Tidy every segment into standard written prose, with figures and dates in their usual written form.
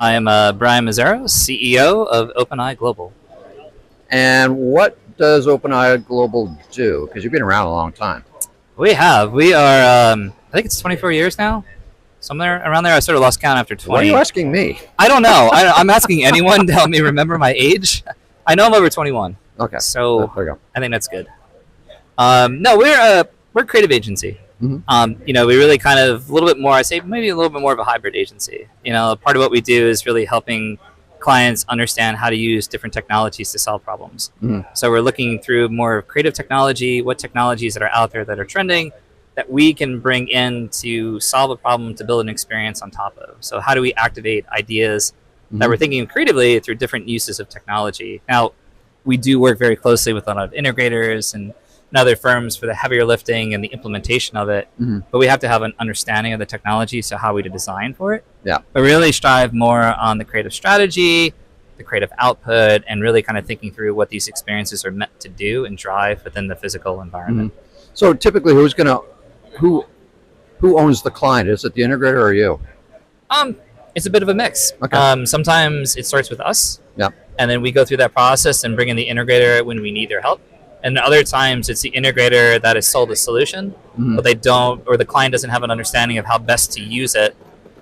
I am Bryan Meszaros, CEO of OpenEye Global. And what does OpenEye Global do? Because you've been around a long time. We are, I think it's 24 years now, somewhere around there. I sort of lost count after 20. Why are you asking me? I don't know. I'm asking anyone to help me remember my age. I know I'm over 21. Okay. So there you go. I think that's good. No, we're a creative agency. Mm-hmm. We really kind of a little bit more, I'd say maybe a little bit more of a hybrid agency. Part of what we do is really helping clients understand how to use different technologies to solve problems. Mm-hmm. So we're looking through more creative technology, what technologies that are out there that are trending that we can bring in to solve a problem, to build an experience on top of. So how do we activate ideas that we're thinking creatively through different uses of technology? Now, we do work very closely with a lot of integrators and other firms for the heavier lifting and the implementation of it, but we have to have an understanding of the technology, so how we design for it. Yeah. But really strive more on the creative strategy, the creative output, and really kind of thinking through what these experiences are meant to do and drive within the physical environment. So typically, who owns the client? Is it the integrator or you? It's a bit of a mix. Okay. Sometimes it starts with us, Yeah. and then we go through that process and bring in the integrator when we need their help. And other times it's the integrator that has sold a solution, but they don't, or the client doesn't have an understanding of how best to use it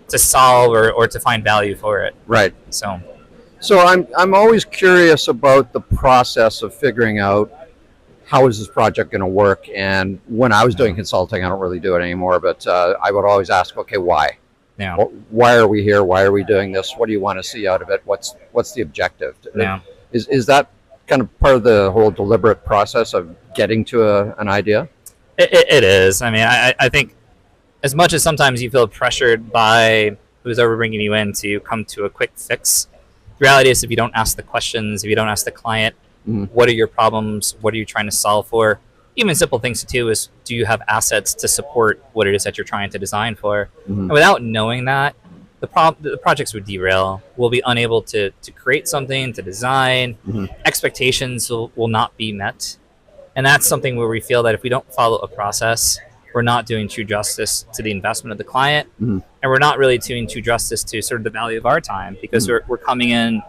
to solve or to find value for it. Right. So I'm always curious about the process of figuring out how is this project going to work. And when I was doing consulting, I don't really do it anymore, but I would always ask, okay, why? yeah, Why are we here? Why are we doing this? What do you want to see out of it? What's the objective? yeah. Is that kind of part of the whole deliberate process of getting to an idea? It is. I mean, I think as much as sometimes you feel pressured by who's ever bringing you in to come to a quick fix, the reality is if you don't ask the questions, if you don't ask the client, what are your problems? What are you trying to solve for? Even simple things too is, do you have assets to support what it is that you're trying to design for? And without knowing that, the projects would derail. We'll be unable to create something, to design. Expectations will not be met. And that's something where we feel that if we don't follow a process, we're not doing true justice to the investment of the client. And we're not really doing true justice to sort of the value of our time, because we're coming in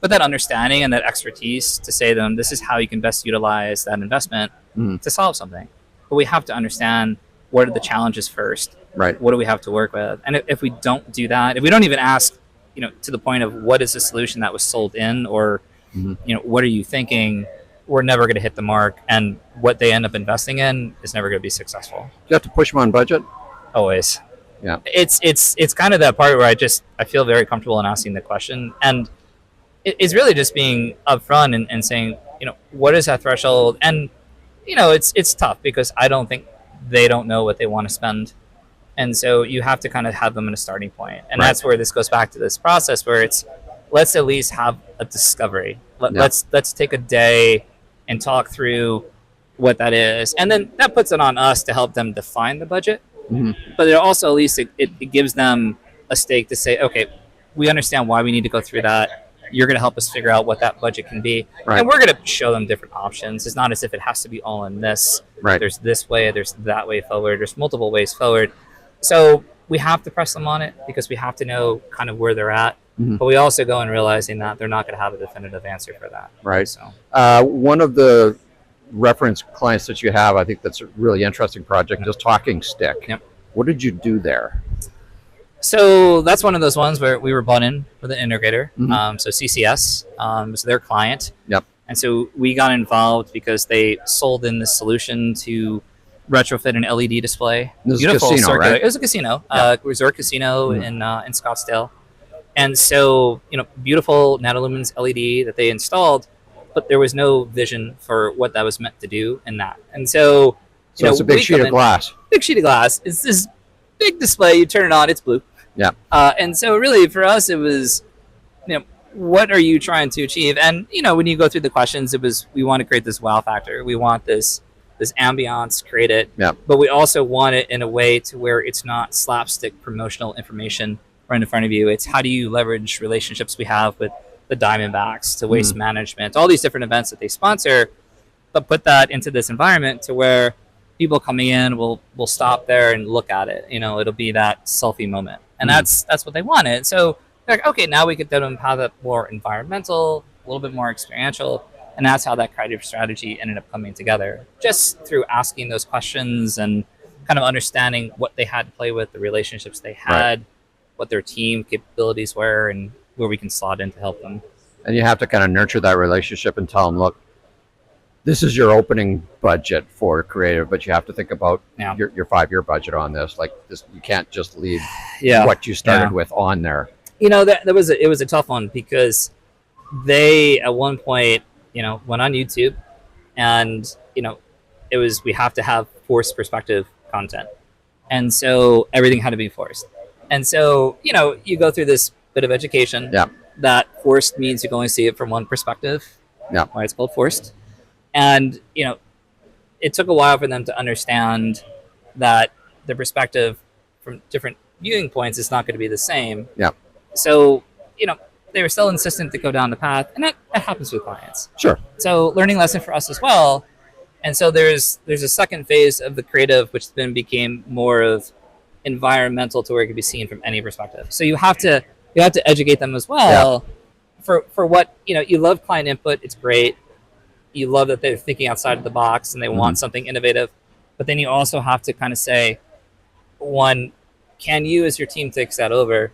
with that understanding and that expertise to say to them, this is how you can best utilize that investment to solve something. But we have to understand, what are the challenges first? Right. What do we have to work with? And if we don't do that, if we don't even ask, to the point of what is the solution that was sold in, or, what are you thinking? We're never going to hit the mark, and what they end up investing in is never going to be successful. Do you have to push them on budget? Always. Yeah. It's kind of that part where I feel very comfortable in asking the question, and it's really just being upfront and saying, what is that threshold? And, it's tough because I don't think they don't know what they want to spend. And so you have to kind of have them in a starting point. And that's where this goes back to this process where it's, let's at least have a discovery. Let's take a day and talk through what that is. And then that puts it on us to help them define the budget. But it also, at least it gives them a stake to say, okay, we understand why we need to go through that. You're going to help us figure out what that budget can be. And we're going to show them different options. It's not as if it has to be all in this. There's this way, there's that way forward, there's multiple ways forward. So we have to press them on it because we have to know kind of where they're at. But we also go in realizing that they're not going to have a definitive answer for that. Right. So one of the reference clients that you have, I think that's a really interesting project, is Talking Stick. Yep. What did you do there? So that's one of those ones where we were brought in with an integrator. So CCS was their client. Yep. And so we got involved because they sold in this solution to retrofit an LED display. This is a casino, circular. right? It was a casino, resort casino in Scottsdale. And so, beautiful Natalumens LED that they installed, but there was no vision for what that was meant to do in that. And so, It's a big sheet of glass. Big sheet of glass. It's this big display. You turn it on, it's blue. Yeah. And so really for us, it was, what are you trying to achieve? And, when you go through the questions, it was, we want to create this wow factor. We want this ambiance created, but we also want it in a way to where it's not slapstick promotional information right in front of you. It's how do you leverage relationships we have with the Diamondbacks, to Waste Management, all these different events that they sponsor, but put that into this environment to where people coming in will stop there and look at it. It'll be that selfie moment. And that's what they wanted. So like, okay, now we could then have that more environmental, a little bit more experiential, and that's how that creative strategy ended up coming together, just through asking those questions and kind of understanding what they had to play with, the relationships they had, Right. what their team capabilities were, and where we can slot in to help them. And you have to kind of nurture that relationship and tell them, look, this is your opening budget for creative, but you have to think about Yeah. your 5-year budget on this. Like this, you can't just leave Yeah. what you started Yeah. with on there. You know, that was it was a tough one because they at one point, went on YouTube, and it was we have to have forced perspective content, and so everything had to be forced. And so you go through this bit of education. Yeah. That forced means you can only see it from one perspective. Yeah. Why it's called forced. And it took a while for them to understand that the perspective from different viewing points is not going to be the same. Yeah. So they were still insistent to go down the path, and that happens with clients. Sure. So learning lesson for us as well. And so there's a second phase of the creative, which then became more of environmental to where it can be seen from any perspective. So you have to educate them as well. For what you love client input, it's great. You love that they're thinking outside of the box and they want something innovative, but then you also have to kind of say, one, can you as your team takes that over,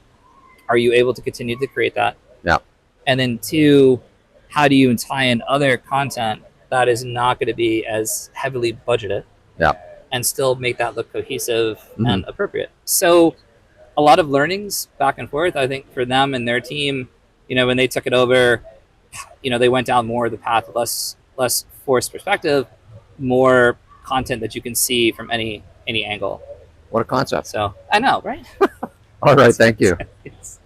are you able to continue to create that? Yeah. And then two, how do you tie in other content that is not going to be as heavily budgeted? Yeah. And still make that look cohesive and appropriate. So a lot of learnings back and forth, I think, for them and their team. When they took it over, they went down more of the path of less forced perspective, more content that you can see from any angle. What a concept. So I know, right? All right. Thank you. It's-